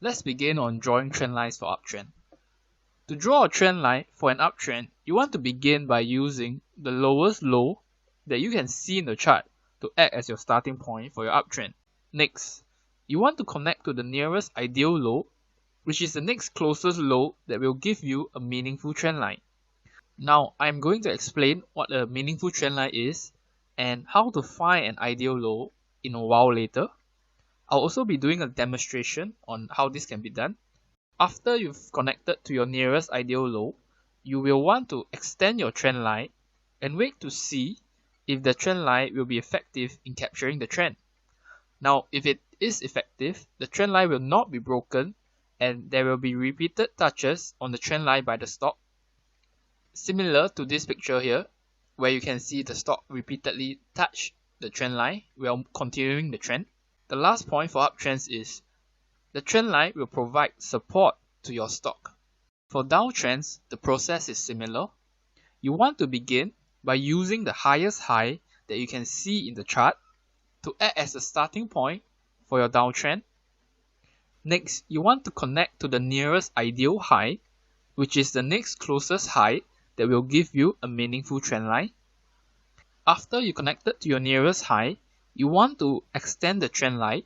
Let's begin on drawing trend lines for uptrend. To draw a trend line for an uptrend, you want to begin by using the lowest low that you can see in the chart to act as your starting point for your uptrend. Next, you want to connect to the nearest ideal low, which is the next closest low that will give you a meaningful trend line. Now, I'm going to explain what a meaningful trend line is and how to find an ideal low in a while later. I'll also be doing a demonstration on how this can be done. After you've connected to your nearest ideal low, you will want to extend your trend line and wait to see if the trend line will be effective in capturing the trend. Now, if it is effective, the trend line will not be broken and there will be repeated touches on the trend line by the stock. Similar to this picture here, where you can see the stock repeatedly touch the trend line while continuing the trend. The last point for uptrends is the trend line will provide support to your stock. For downtrends, the process is similar. You want to begin by using the highest high that you can see in the chart to act as a starting point for your downtrend. Next, you want to connect to the nearest ideal high, which is the next closest high that will give you a meaningful trend line. After you connected to your nearest high, you want to extend the trend line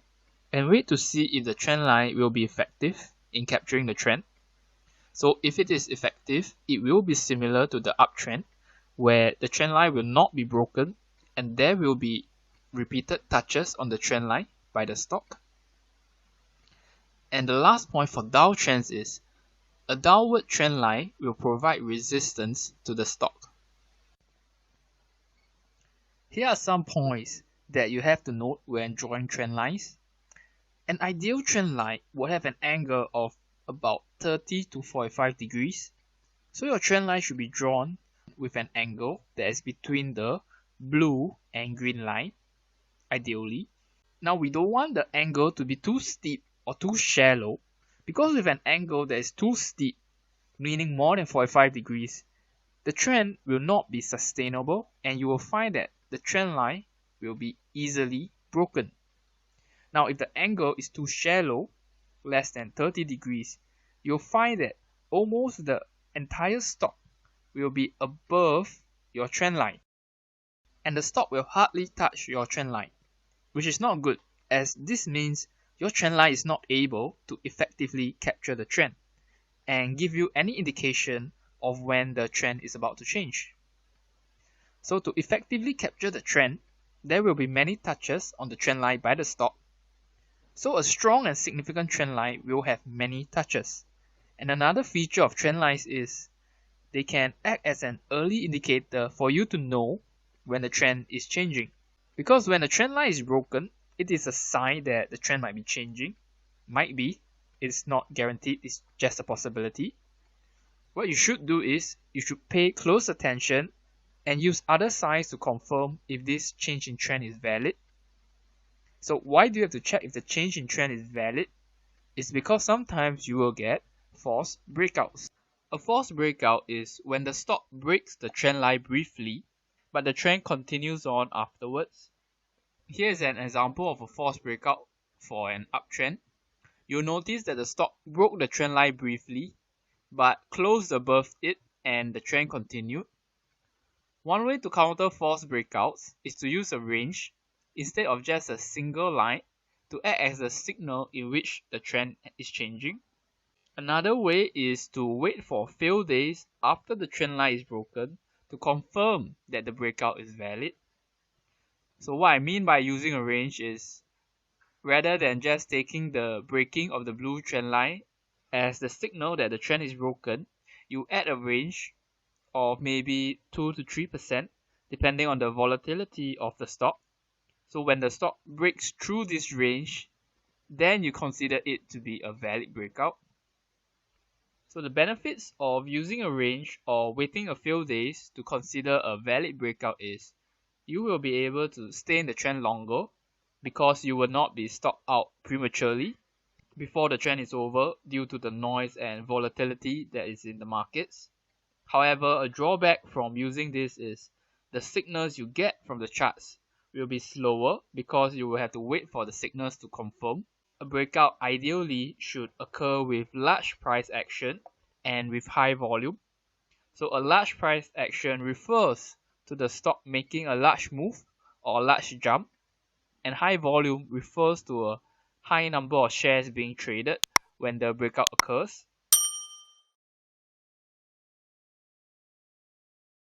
and wait to see if the trend line will be effective in capturing the trend. So if it is effective, it will be similar to the uptrend, where the trend line will not be broken and there will be repeated touches on the trend line by the stock. And the last point for downtrends is a downward trend line will provide resistance to the stock. Here are some points that you have to note when drawing trend lines. An ideal trend line will have an angle of about 30 to 45 degrees. So your trend line should be drawn with an angle that is between the blue and green line, ideally. Now we don't want the angle to be too steep or too shallow, because with an angle that is too steep, meaning more than 45 degrees, the trend will not be sustainable and you will find that the trend line will be easily broken. Now if the angle is too shallow, less than 30 degrees, you'll find that almost the entire stock will be above your trend line and the stock will hardly touch your trend line, which is not good, as this means your trend line is not able to effectively capture the trend and give you any indication of when the trend is about to change. So to effectively capture the trend, there will be many touches on the trend line by the stock. So a strong and significant trend line will have many touches. And another feature of trend lines is they can act as an early indicator for you to know when the trend is changing. Because when the trend line is broken, it is a sign that the trend might be changing. Might be. It's not guaranteed, it's just a possibility. What you should do is you should pay close attention and use other signs to confirm if this change in trend is valid. So why do you have to check if the change in trend is valid? It's because sometimes you will get false breakouts. A false breakout is when the stock breaks the trend line briefly, but the trend continues on afterwards. Here is an example of a false breakout for an uptrend. You'll notice that the stock broke the trend line briefly, but closed above it and the trend continued. One way to counter false breakouts is to use a range instead of just a single line to act as a signal in which the trend is changing. Another way is to wait for a few days after the trend line is broken to confirm that the breakout is valid. So what I mean by using a range is, rather than just taking the breaking of the blue trend line as the signal that the trend is broken, you add a range of maybe 2 to 3% depending on the volatility of the stock. So when the stock breaks through this range, then you consider it to be a valid breakout. So the benefits of using a range or waiting a few days to consider a valid breakout is you will be able to stay in the trend longer because you will not be stopped out prematurely before the trend is over due to the noise and volatility that is in the markets. However, a drawback from using this is the signals you get from the charts will be slower because you will have to wait for the signals to confirm. A breakout ideally should occur with large price action and with high volume. So a large price action refers to the stock making a large move or a large jump, and high volume refers to a high number of shares being traded when the breakout occurs.